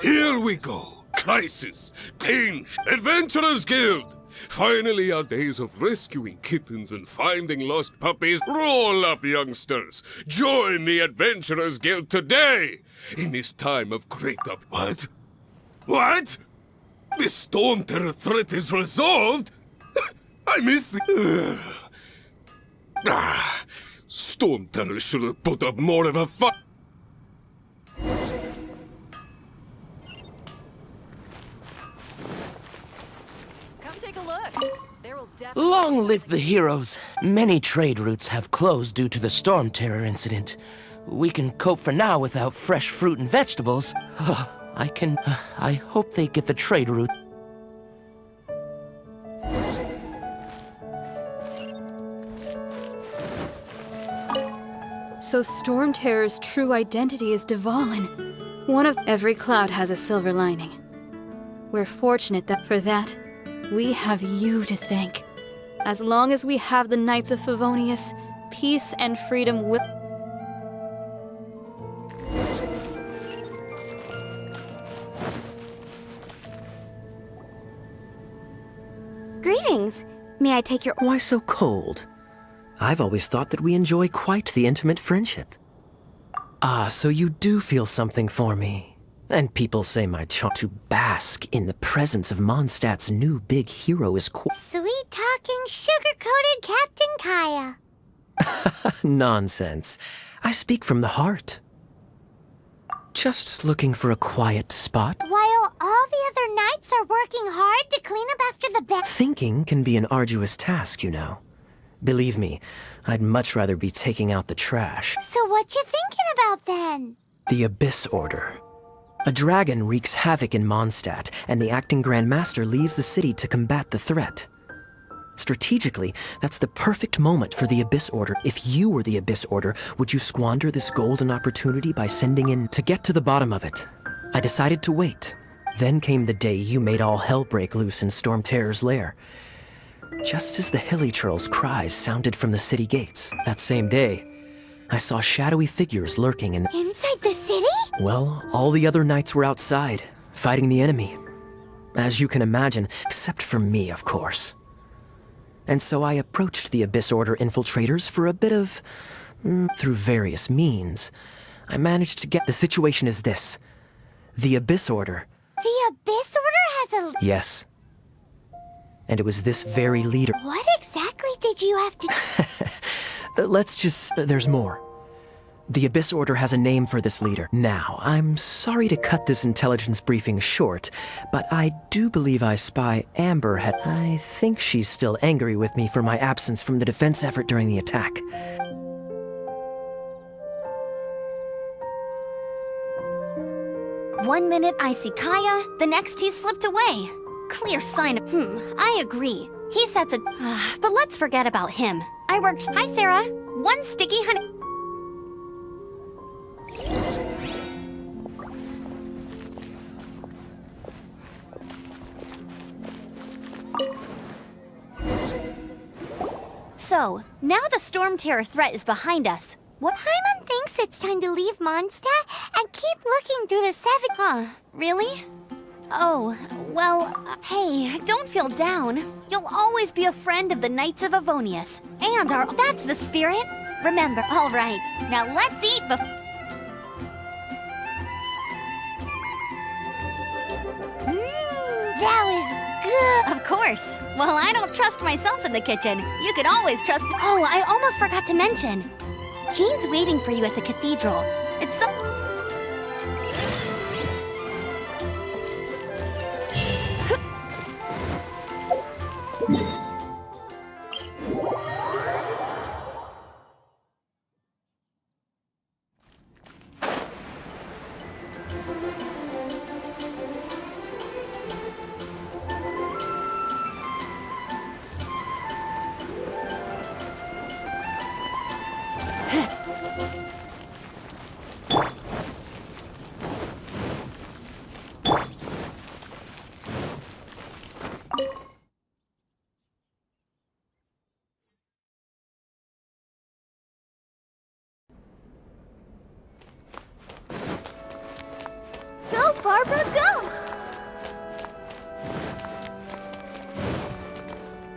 Here we go. Crisis, Danger, Adventurers Guild. Finally, our days of rescuing kittens and finding lost puppies. Roll up, youngsters. Join the Adventurers Guild today. In this time of great What? What? The storm terror threat is resolved? I missed the... Storm terror should have put up more of a fight. Long live the heroes! Many trade routes have closed due to the storm terror incident. We can cope for now without fresh fruit and vegetables. I hope they get the trade route. So Storm Terror's true identity is Dvalin. One of every cloud has a silver lining. We're fortunate that for that, we have you to thank. As long as we have the Knights of Favonius, peace and freedom will... Greetings. May I take your... Why so cold? I've always thought that we enjoy quite the intimate friendship. Ah, so you do feel something for me. And people say my charm to bask in the presence of Mondstadt's new big hero is Sweet-talking, sugar-coated Captain Kaya. Nonsense. I speak from the heart. Just looking for a quiet spot. While all the other knights are working hard to clean up after the Thinking can be an arduous task, you know. Believe me, I'd much rather be taking out the trash. So what you thinking about then? The Abyss Order. A dragon wreaks havoc in Mondstadt, and the acting Grand Master leaves the city to combat the threat. Strategically, that's the perfect moment for the Abyss Order. If you were the Abyss Order, would you squander this golden opportunity by sending in... To get to the bottom of it, I decided to wait. Then came the day you made all hell break loose in Storm Terror's lair. Just as the Hilly Churl's cries sounded from the city gates. That same day, I saw shadowy figures lurking in... Inside the city? Well, all the other knights were outside, fighting the enemy. As you can imagine, except for me, of course. And so I approached the Abyss Order infiltrators for a bit of... through various means. I managed to get... The situation is this. The Abyss Order... The Abyss Order has a... Yes. And it was this very leader... What exactly did you have to... Let's just... there's more. The Abyss Order has a name for this leader. Now, I'm sorry to cut this intelligence briefing short, but I do believe I spy Amber had... I think she's still angry with me for my absence from the defense effort during the attack. One minute I see Kaya, the next he slipped away. Clear sign of... I agree. He sets a... but let's forget about him. I worked... Hi, Sarah. One sticky honey... So, now the Storm Terror threat is behind us. What? Paimon thinks it's time to leave Mondstadt and keep looking through the seven... Huh, really? Oh, well, hey, don't feel down. You'll always be a friend of the Knights of Avonius. And our... That's the spirit. Remember, all right. Now let's eat before... That was good. Of course. Well, I don't trust myself in the kitchen. You can always trust... Oh, I almost forgot to mention. Jean's waiting for you at the cathedral. It's so...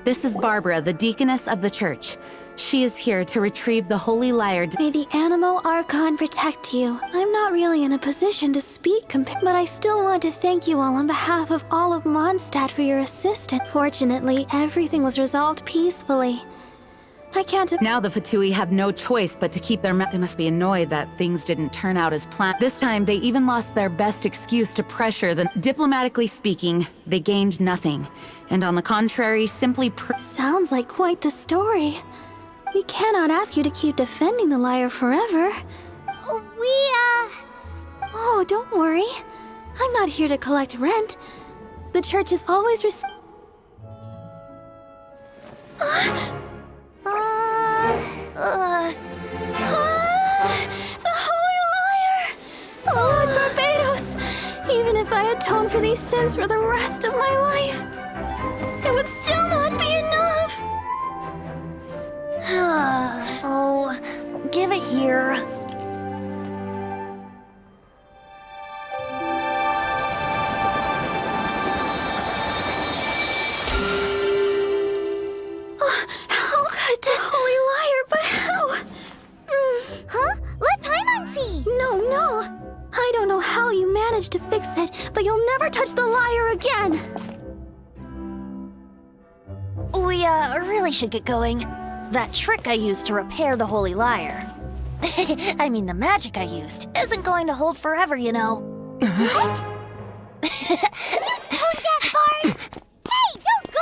This is Barbara, the deaconess of the church. She is here to retrieve the Holy Lyre. May the Animal Archon protect you. I'm not really in a position to speak, but I still want to thank you all on behalf of all of Mondstadt for your assistance. Fortunately, everything was resolved peacefully. I can't... Now the Fatui have no choice but to keep their They must be annoyed that things didn't turn out as planned. This time, they even lost their best excuse to pressure them. Diplomatically speaking, they gained nothing. And on the contrary, simply Sounds like quite the story. We cannot ask you to keep defending the lyre forever. Oh, don't worry. I'm not here to collect rent. The church is always The Holy Lyre! Lord Barbados! Even if I atoned for these sins for the rest of my life, it would still not be enough! Oh, give it here. How could this Holy Lyre, but how? Huh? Let Paimon see! No. I don't know how you managed to fix it, but you'll never touch the lyre again! We, really should get going. That trick I used to repair the Holy Lyre. I mean, the magic I used isn't going to hold forever, you know. What? Tone deaf, Bard! Hey, don't go!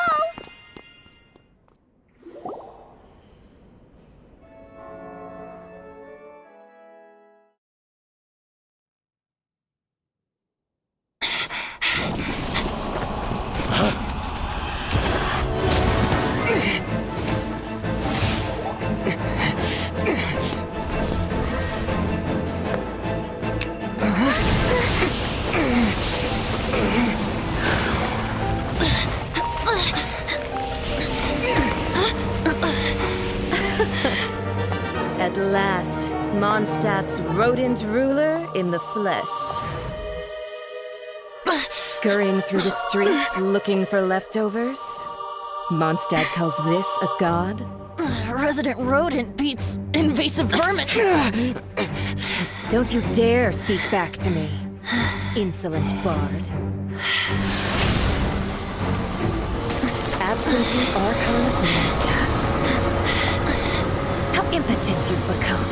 At last, Mondstadt's rodent ruler in the flesh. Scurrying through the streets looking for leftovers? Mondstadt calls this a god? Resident rodent beats invasive vermin. Don't you dare speak back to me, insolent bard. Absentee Archon of Mondstadt. How impotent you've become.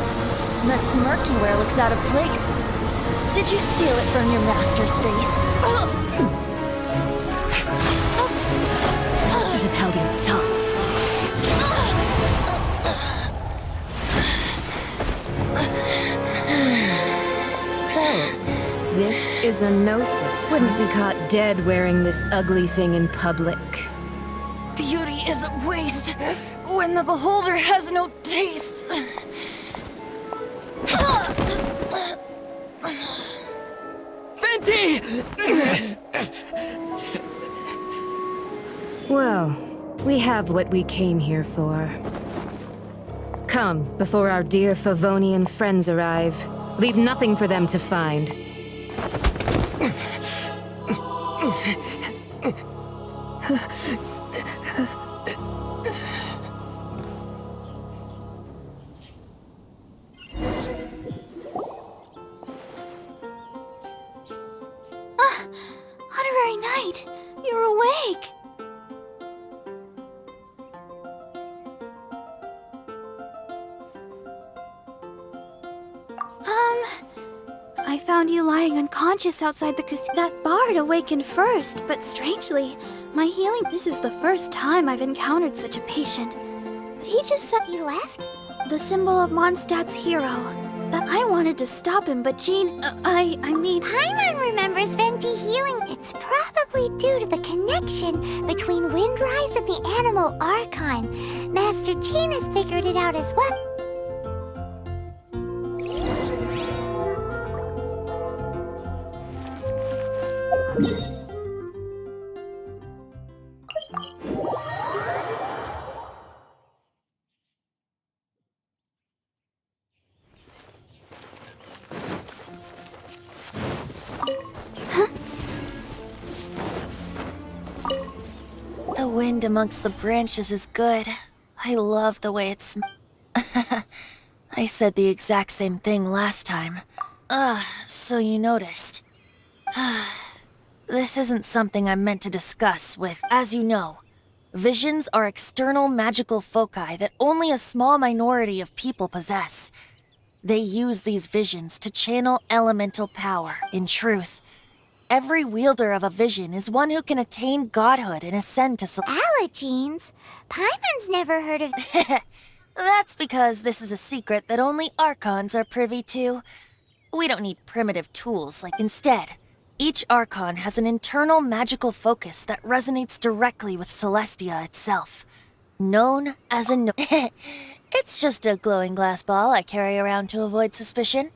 That smirk you wear looks out of place. Did you steal it from your master's face? Should have held your tongue. So, this is a gnosis. Wouldn't be caught dead wearing this ugly thing in public. Beauty is a waste when the beholder has no taste. Well, we have what we came here for. Come, before our dear Favonian friends arrive. Leave nothing for them to find. Honorary Knight, you're awake! I found you lying unconscious outside the That bard awakened first, but strangely, my healing... This is the first time I've encountered such a patient. But he just said he left? The symbol of Mondstadt's hero. That I wanted to stop him, but Jean... I mean... Paimon remembers Venti healing. It's probably due to the connection between Windrise and the Animal Archon. Master Jean has figured it out as well. wind amongst the branches is good. I love the way it smells. I said the exact same thing last time. So you noticed. This isn't something I'm meant to discuss with. As you know, visions are external magical foci that only a small minority of people possess. They use these visions to channel elemental power. In truth, every wielder of a vision is one who can attain godhood and ascend to Allergenes? Paimon's never heard of... That's because this is a secret that only Archons are privy to. We don't need primitive tools like... Instead, each Archon has an internal magical focus that resonates directly with Celestia itself. Known as a It's just a glowing glass ball I carry around to avoid suspicion.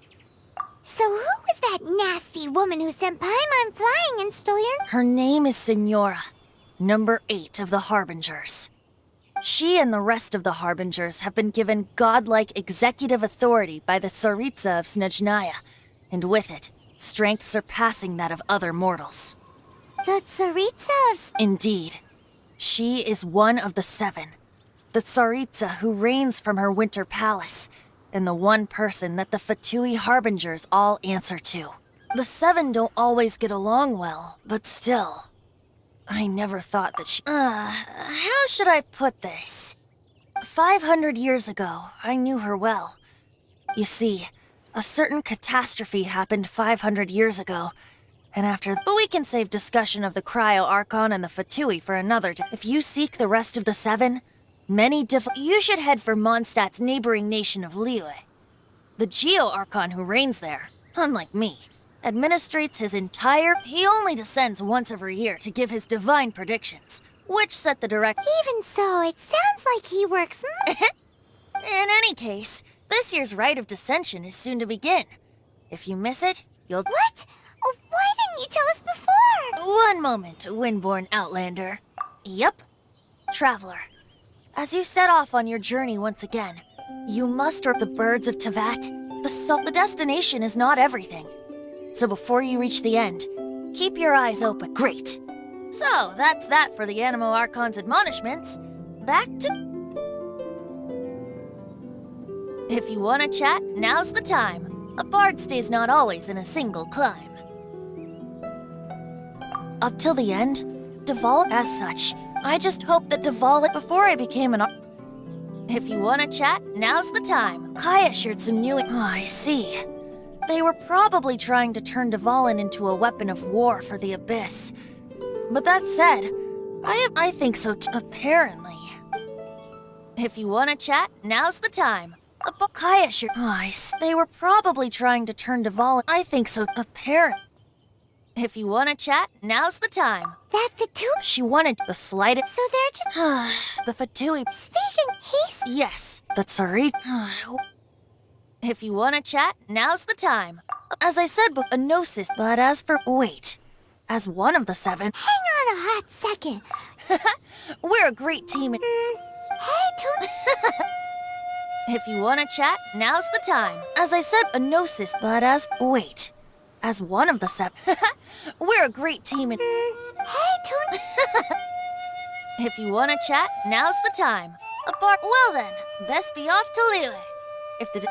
So who was that nasty woman who sent Paimon flying and stole your... Her name is Signora, number 8 of the Harbingers. She and the rest of the Harbingers have been given godlike executive authority by the Tsaritsa of Snezhnaya, and with it, strength surpassing that of other mortals. The Tsaritsa of... Indeed. She is one of the 7. The Tsaritsa who reigns from her winter palace, and the one person that the Fatui Harbingers all answer to. The 7 don't always get along well, but still. I never thought that she... how should I put this? 500 years ago, I knew her well. You see, a certain catastrophe happened 500 years ago, and after... But we can save discussion of the Cryo Archon and the Fatui for another day. If you seek the rest of the 7, you should head for Mondstadt's neighboring nation of Liyue. The Geo Archon who reigns there, unlike me, administrates his entire... He only descends once every year to give his divine predictions, which set the direct... Even so, it sounds like he works... In any case, this year's rite of descension is soon to begin. If you miss it, you'll... What? Oh, why didn't you tell us before? One moment, Windborn Outlander. Yup. Traveler, as you set off on your journey once again, you muster the birds of Tevat. The destination is not everything. So before you reach the end, keep your eyes open. Great. So, that's that for the Animo Archon's admonishments. Back to... If you want to chat, now's the time. A bard stays not always in a single climb. Up till the end, Duval as such. I just hoped that Duval before I became an... If you want to chat, now's the time. Kaya shared some new... Oh, I see. They were probably trying to turn Dvalin into a weapon of war for the Abyss. But that said, I think so apparently. If you want to chat, now's the time. Kaya shared... Oh, I see. They were probably trying to turn Dvalin... I think so apparent. If you want to chat, now's the time. That Fatui... She wanted the slightest... So they're just... the Fatui... Speaking, he's... Yes, that's sorry. If you want to chat, now's the time. As I said, a gnosis, but as for... Wait. As one of the 7... Hang on a hot second. We're a great team. Hey, If you want to chat, now's the time. As I said, a gnosis, but as... Wait. As one of the 7... We're a great team. Hey, If you want to chat, now's the time. Well then, best be off to Liyue. If the...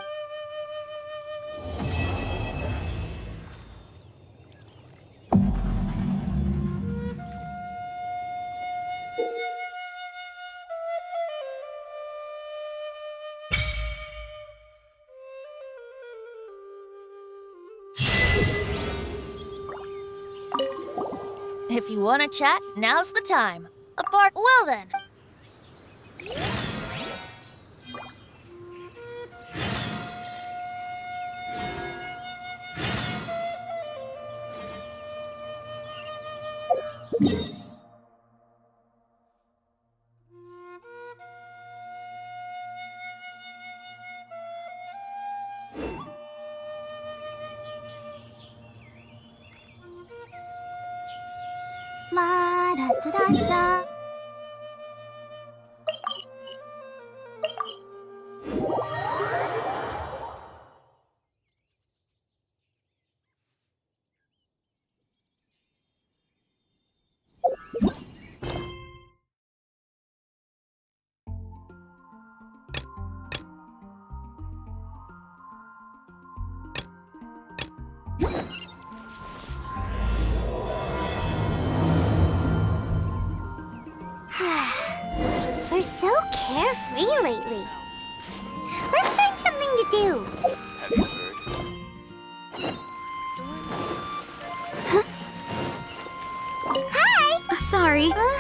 If you want to chat, now's the time. Well then. Ma da da da da. We're so carefree lately. Let's find something to do. Huh? Hi! Sorry. Oh.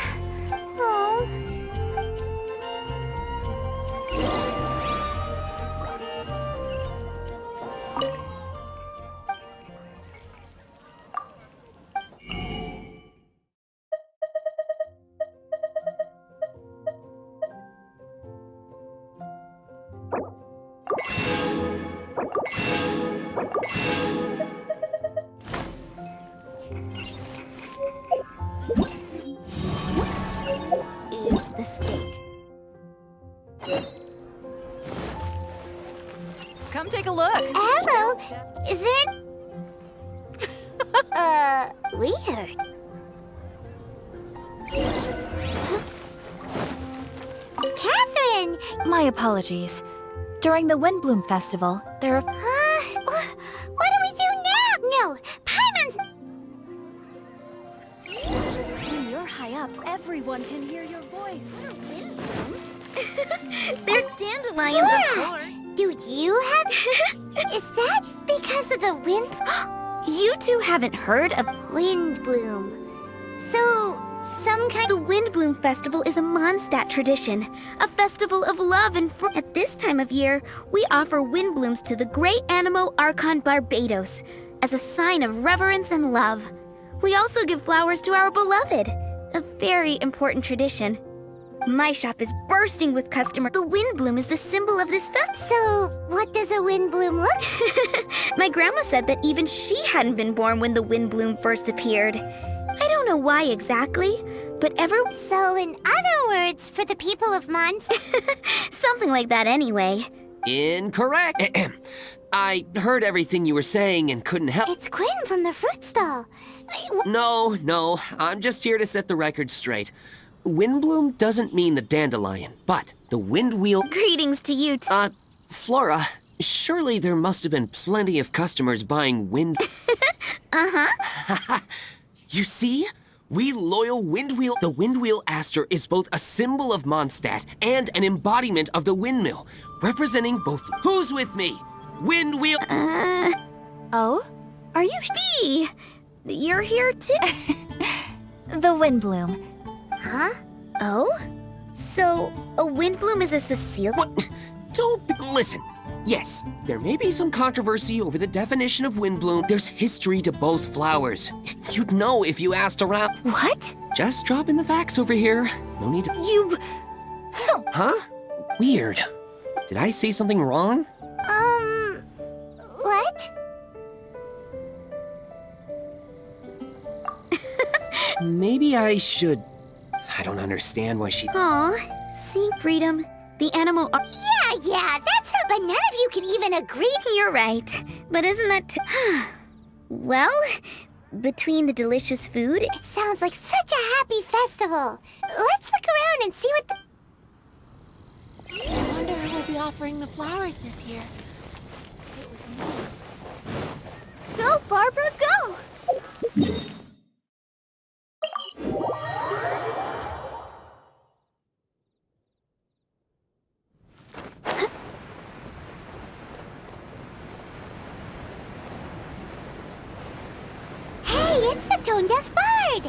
Is the steak. Come take a look. Hello. Is there weird. Catherine! My apologies. During the Windbloom Festival, there are... What do we do now? No, Paimon's... When you're high up, everyone can hear your voice. They're dandelions, of course. Do you have... Is that because of the wind? You two haven't heard of... Windbloom. So, some kind... The Windbloom Festival is a Mondstadt tradition, a festival of love and At this time of year, we offer windblooms to the great Animo Archon Barbados as a sign of reverence and love. We also give flowers to our beloved, a very important tradition. My shop is bursting with customers. The windbloom is the symbol of this festival. So, what does a windbloom look? My grandma said that even she hadn't been born when the windbloom first appeared. I don't know why exactly, but So, in other words, for the people of Mondstadt... something like that anyway. Incorrect. I heard everything you were saying and couldn't help. It's Quinn from the fruit stall. No, I'm just here to set the record straight. Windbloom doesn't mean the dandelion, but the windwheel... Greetings to you Flora, surely there must have been plenty of customers buying wind... Uh-huh. You see? We loyal Windwheel... The Windwheel Aster is both a symbol of Mondstadt and an embodiment of the windmill, representing both... Who's with me? Windwheel... Oh? Are you... B! You're here too? The Windbloom. Huh? Oh? So, a windbloom is a Cecile? What? Don't... Listen. Yes, there may be some controversy over the definition of windbloom. There's history to both flowers. You'd know if you asked around. What? Just dropping the facts over here. No need to... You... Huh? Weird. Did I say something wrong? What? Maybe I should... I don't understand why she... Aw, see, Freedom, the animal... Yeah, that's how... But none of you can even agree. You're right, but isn't that... Well, between the delicious food... It sounds like such a happy festival. Let's look around and see what the... I wonder who will be offering the flowers this year. Go, Barbara, go! Hey, it's the Tone-Deaf Bard!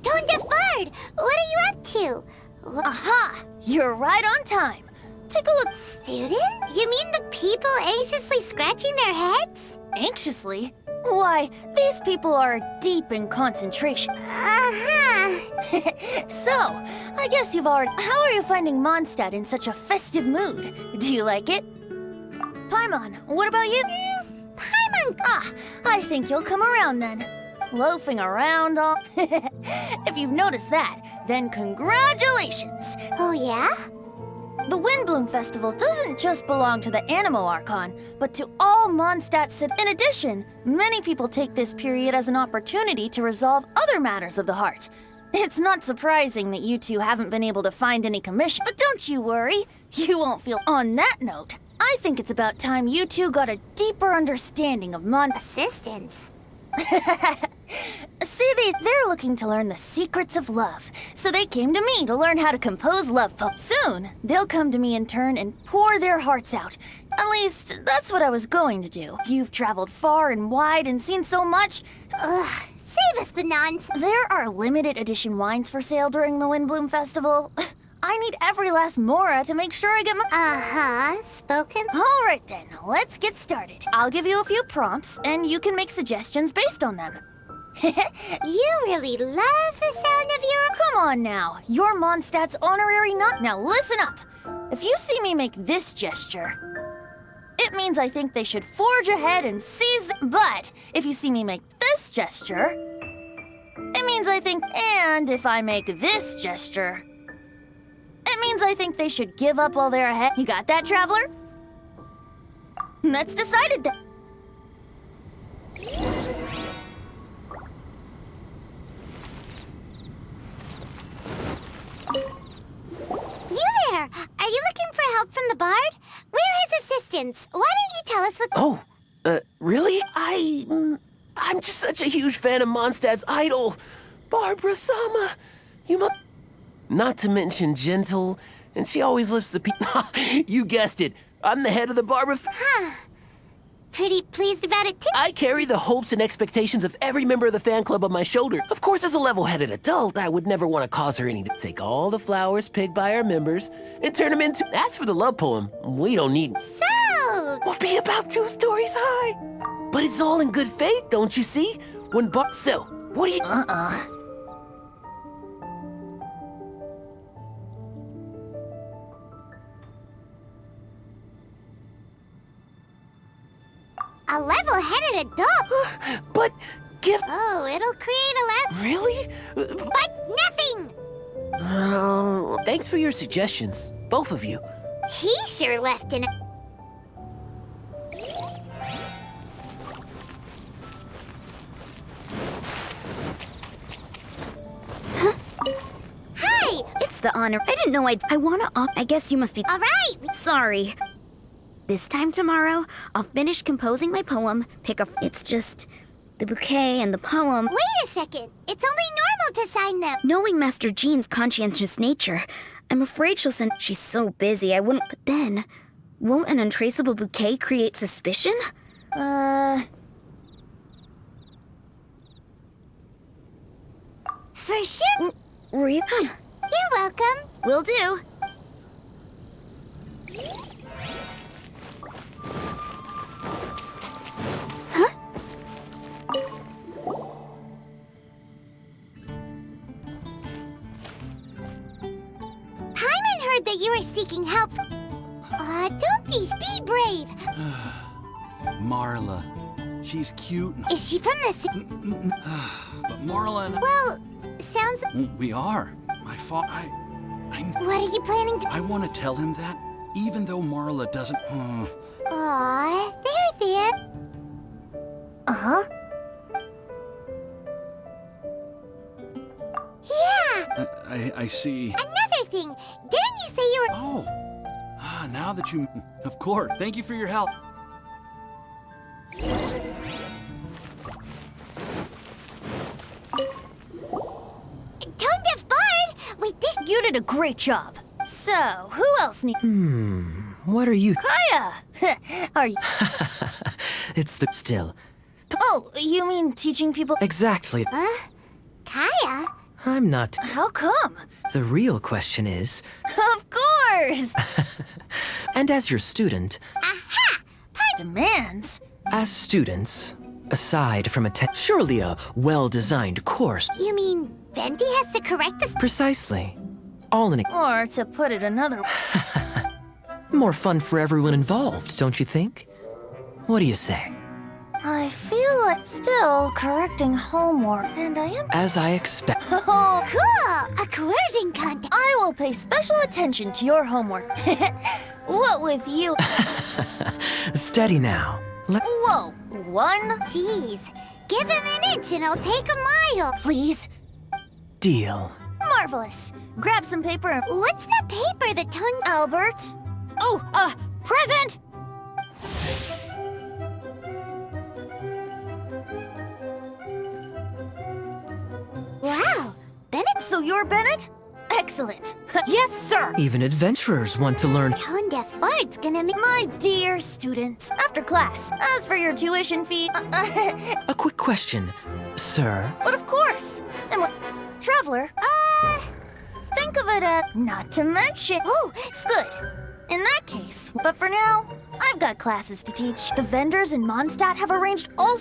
Tone-Deaf Bard, what are you up to? Aha! You're right on time. Take a look. Student? You mean the people anxiously scratching their heads? Anxiously? Why, these people are deep in concentration. Uh-huh. So, I guess you've already... How are you finding Mondstadt in such a festive mood? Do you like it? Paimon, what about you? Paimon! Ah, I think you'll come around then. Loafing around all... If you've noticed that, then congratulations! Oh, yeah? The Windbloom Festival doesn't just belong to the Animo Archon, but to all Mondstadt citizens. In addition, many people take this period as an opportunity to resolve other matters of the heart. It's not surprising that you two haven't been able to find any commission, but don't you worry, you won't feel... On that note, I think it's about time you two got a deeper understanding of Assistance. See, they're looking to learn the secrets of love, so they came to me to learn how to compose love poems. Soon, they'll come to me in turn and pour their hearts out. At least, that's what I was going to do. You've traveled far and wide and seen so much. Ugh, save us the nonsense. There are limited edition wines for sale during the Windbloom Festival. I need every last Mora to make sure I get my... Uh-huh, spoken. All right then, let's get started. I'll give you a few prompts, and you can make suggestions based on them. You really love the sound of your... Come on now, you're Mondstadt's honorary nut. Now listen up. If you see me make this gesture, it means I think they should forge ahead and seize the... But if you see me make this gesture, it means I think... And if I make this gesture, it means I think they should give up while they're ahead. You got that, Traveler? That's decided then. You there! Are you looking for help from the bard? We're his assistants. Why don't you tell us what... Oh, really? I'm just such a huge fan of Mondstadt's idol, Barbara Sama. You must... Not to mention gentle, and she always lifts the people. You guessed it. I'm the head of the Barbara... Huh. Pretty pleased about it, too. I carry the hopes and expectations of every member of the fan club on my shoulder. Of course, as a level-headed adult, I would never want to cause her any... Take all the flowers picked by our members and turn them into... As for the love poem, we don't need... So... We'll be about 2 stories high. But it's all in good faith, don't you see? When So, what do you... A level-headed adult? But give... Oh, it'll create a laugh. Really? But nothing! Thanks for your suggestions, both of you. He sure left in... Huh? Hi! It's the honor. I didn't know I wanna I guess you must be... All right! Sorry. This time tomorrow, I'll finish composing my poem, pick a... It's just... the bouquet and the poem... Wait a second. It's only normal to sign them. Knowing Master Jean's conscientious nature, I'm afraid she'll send... She's so busy, I wouldn't... But then, won't an untraceable bouquet create suspicion? For sure. Really? You're welcome. Will do. Paimon heard that you were seeking help. Don't be brave. Marla. She's cute. Is she from the... But Marla and... Well, sounds... We are. My fault. What are you planning to... I want to tell him that, even though Marla doesn't... Aw, there. Uh-huh. Yeah! I see. Another thing, didn't you say you were... Oh. Now that you... Of course. Thank you for your help. Tone-deaf bard! Wait, this... You did a great job. So, who else needs... What are you... Kaya! Are you... It's the... Still. Oh, you mean teaching people... Exactly. Huh? Kaya? I'm not... How come? The real question is... Of course! And as your student, Aha! Demands? as students, aside from surely a well-designed course... You mean Venti has to correct this? Precisely. All in a... Or, to put it another way... More fun for everyone involved, don't you think? What do you say? I feel like still correcting homework, and I am... As I expect... Oh, Cool! A coercion contest. I will pay special attention to your homework. What with you? Steady now. Whoa, 1? Jeez. Give him an inch and I'll take a mile. Please? Deal. Marvelous. Grab some paper and... What's the paper that Tone... Albert? Oh, present! So you're Bennett? Excellent. Yes, sir! Even adventurers want to learn. Tone deaf bard's gonna make. My dear students, after class, as for your tuition fee, A quick question, sir. but of course. And what, traveler? Think of it as not to mention. Oh, good. In that case, but for now, I've got classes to teach. The vendors in Mondstadt have arranged all.